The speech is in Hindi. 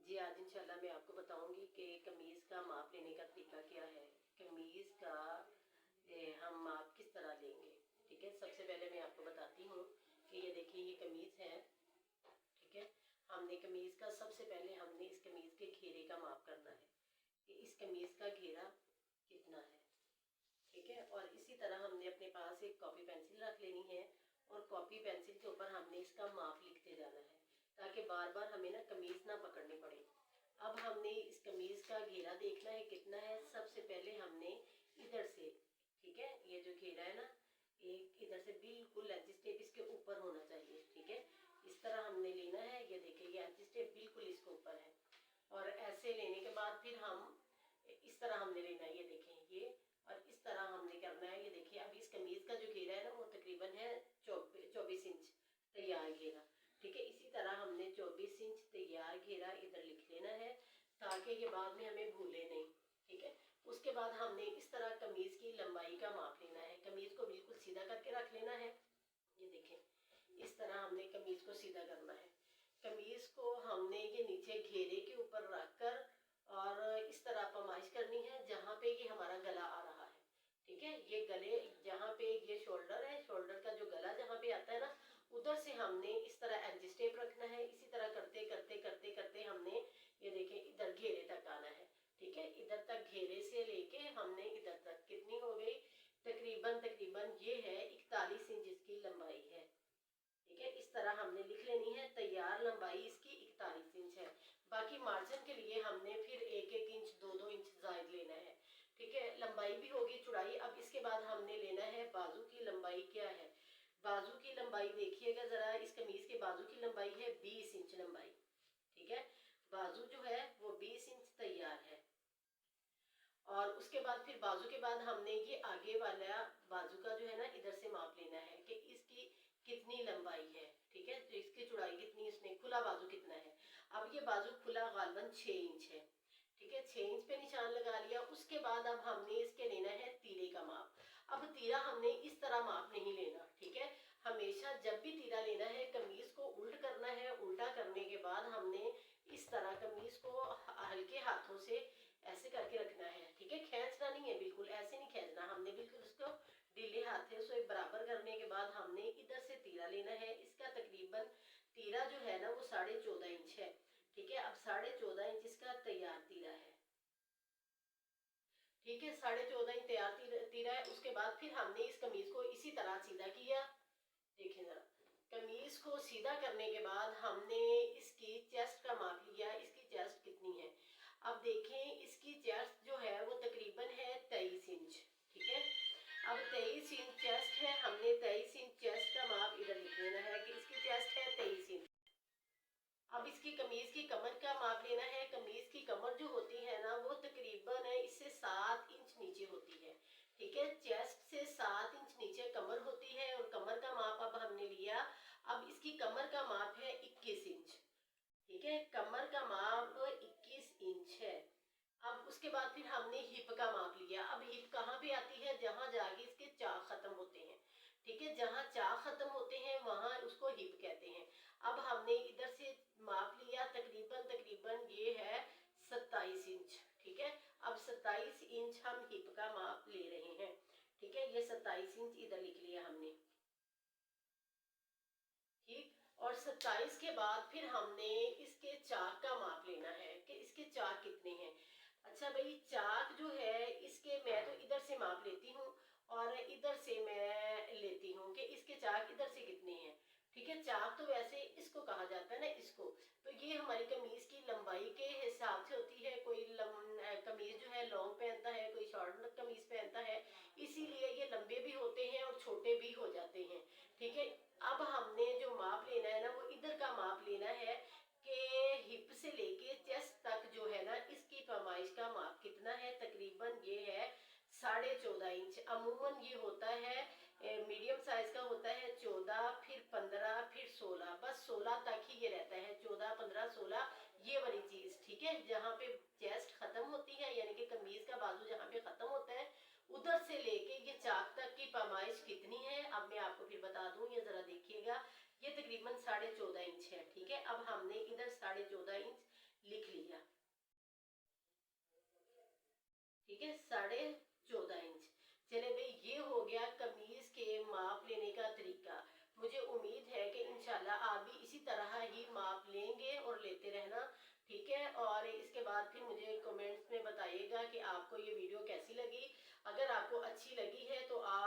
जी, आज इंशाल्लाह मैं आपको बताऊंगी कि कमीज़ का माप लेने का तरीका क्या है। कमीज़ का हम माप किस तरह लेंगे। ठीक है, सबसे पहले मैं आपको बताती हूँ कि ये देखिए ये कमीज़ है। ठीक है, हमने कमीज़ का सबसे पहले हमने इस कमीज़ के घेरे का माप करना है कि इस कमीज़ का घेरा कितना है। ठीक है, और इसी तरह हमने अपने पास एक कॉपी पेंसिल रख लेनी है और कॉपी पेंसिल के ऊपर हमने इसका माप लिखते जाना है ताकि बार बार हमें ना कमीज ना पकड़नी पड़े। अब हमने इस कमीज का घेरा देखना है कितना है। सबसे पहले हमने इधर से, ठीक है, ये जो घेरा है ना, एक इधर से बिल्कुल एज स्टेप इसके ऊपर होना चाहिए। ठीक है, इस तरह हमने लेना है। ये देखिए ये एज स्टेप बिल्कुल इसके ऊपर है और ऐसे लेने के बाद फिर हम इस तरह हमने लेना है। ये देखें ये, और इस तरह हमने करना है। ये देखिए अब इस कमीज का जो घेरा है ना वो तकरीबन है 24 इंच तैयार घेरा। ठीक है, इसी तरह हमने 24 इंच तैयार घेरा इधर लिख लेना है ताकि ये बाद में हमें भूले नहीं। ठीक है, उसके बाद हमने इस तरह कमीज की लंबाई का माप लेना है। कमीज को बिल्कुल सीधा करके रख लेना है। ये देखें इस तरह हमने कमीज को सीधा करना है। कमीज को हमने ये नीचे घेरे के ऊपर रखकर और इस तरह पमाइश करनी है जहाँ पे ये हमारा गला आ रहा है। ठीक है, ये गले जहाँ पे ये शोल्डर है, शोल्डर का जो गला जहाँ पे आता है ना, उधर से हमने इस तरह एज स्टेप रखना है। इसी तरह करते करते करते करते हमने ये देखें इधर घेरे तक आना है। ठीक है, इधर तक घेरे से लेके हमने इधर तक कितनी हो गई, तकरीबन तकरीबन ये है 41 इंच इसकी लंबाई है। ठीक है, इस तरह हमने लिख लेनी है। तैयार लंबाई इसकी 41 इंच है। बाकी मार्जिन के लिए हमने फिर 1-1 इंच 2-2 इंच जायद लेना है। ठीक है, लंबाई भी होगी चौड़ाई। अब इसके बाद हमने लेना है बाजू की लंबाई क्या है। बाजू की लंबाई देखिएगा जरा, इस कमीज के बाजू की लंबाई है 20 इंच लंबाई। ठीक है, बाजू जो है वो 20 इंच तैयार है। और उसके बाद फिर बाजू के बाद हमने ये आगे वाला बाजू का जो है ना इधर से माप लेना है कि इसकी कितनी लंबाई है। ठीक है, तो इसकी चौड़ाई कितनी, इसमें खुला बाजू कितना है। अब ये बाजू खुला गालबन 6 इंच है। ठीक है, 6 इंच पे निशान लगा लिया। उसके बाद अब हमने इसके लेना है तीरे का माप। अब तीरा हमने इस तरह माप नहीं लेना। ठीक है, हमेशा जब भी तीरा लेना है कमीज को उल्ट करना है। उल्टा करने के बाद हमने इस तरह कमीज को हल्के हाथों से ऐसे करके रखना है। ठीक है, खींचना नहीं है, बिल्कुल ऐसे नहीं खींचना हमने, बिल्कुल उसको ढीले हाथ से बराबर करने के बाद हमने इधर से तीरा लेना है। इसका तकरीबन तीरा जो है ना वो 14.5 इंच है। ठीक है, अब 14.5 इंच इसका तैयार तीरा है। ठीक है, 14.5 इंच तैयार तीरा है। उसके बाद फिर हमने इस कमीज को इसी तरह सीधा किया। देखिए जरा, कमीज को सीधा करने के बाद हमने इसकी चेस्ट का माप लिया। इसकी चेस्ट कितनी है, अब देखें इसकी चेस्ट जो है वो तकरीबन है 23 इंच। ठीक है, अब 23 इंच चेस्ट है। हमने 23 इंच चेस्ट का माप इधर लिख लेना है कि इसकी चेस्ट है 23 इंच। अब इसकी कमीज की कमर का माप लेना है। कमीज की कमर जो होती है ना वो तकरीबन है इससे 7 इंच नीचे होती है। ठीक है, चेस्ट से 7 इंच नीचे कमर होती है और कमर का माप अब हमने लिया। अब इसकी कमर का माप है 21 इंच। ठीक है, कमर का माप 21 इंच है। अब उसके बाद फिर हमने हिप का माप लिया। अब हिप कहाँ पे आती है, जहां जाके इसके चाक खत्म होते हैं। ठीक है, जहां चाक खत्म होते हैं वहां उसको हिप कहते हैं। अब हमने इधर से माप लिया, तकरीबन तकरीबन ये है 27 इंच। ठीक है, अब 27 इंच हम हिप का माप ले रहे हैं। ठीक है, ये 27 इंच इधर लिख लिया हमने। ठीक, और 27 के बाद फिर हमने इसके चाक का माप लेना है कि इसके चाक कितने हैं। अच्छा भाई, चाक जो है इसके मैं तो इधर से माप लेती हूँ और इधर से मैं लेती हूँ कि इसके चाक इधर से कितने हैं। ठीक है, चाक तो वैसे इसको कहा जाता है ना, इसको तो ये हमारी कमीज की लंबाई के हिसाब से होती है। कोई कमीज जो है लॉन्ग पहनता है, कोई शॉर्ट कमीज पहनता है, इसीलिए ये लंबे भी होते हैं और छोटे भी हो जाते हैं। ठीक है, अब हमने जो माप लेना है ना वो इधर का माप लेना है कि हिप से लेके चेस्ट तक जो है ना इसकी पैमाइश का माप कितना है। तकरीबन ये है 14.5 इंच। अमूमन ये होता है मीडियम साइज का होता है 14, फिर 15, फिर 16, बस 16 तक ही ये रहता है। 14, 15, 16 ये वाली चीज। ठीक है, जहाँ पे चेस्ट खत्म होती है यानी कि कमीज का बाजू जहाँ पे खत्म होता है उधर से लेके ये चाक तक की पैमाइश कितनी है अब मैं आपको फिर बता दूं। ये जरा देखिएगा, ये तकरीबन 14.5 इंच है। ठीक है, अब हमने इधर 14.5 इंच लिख लिया। ठीक है, 14.5 इंच। चले भाई, ये हो गया कमीज के माप लेने का तरीका। मुझे उम्मीद है कि इंशाल्लाह आप भी इसी तरह ही माप लेंगे और लेते रहना, ठीक है। और इसके बाद फिर मुझे कमेंट्स में बताइएगा कि आपको ये वीडियो कैसी लगी। अगर आपको अच्छी लगी है तो आप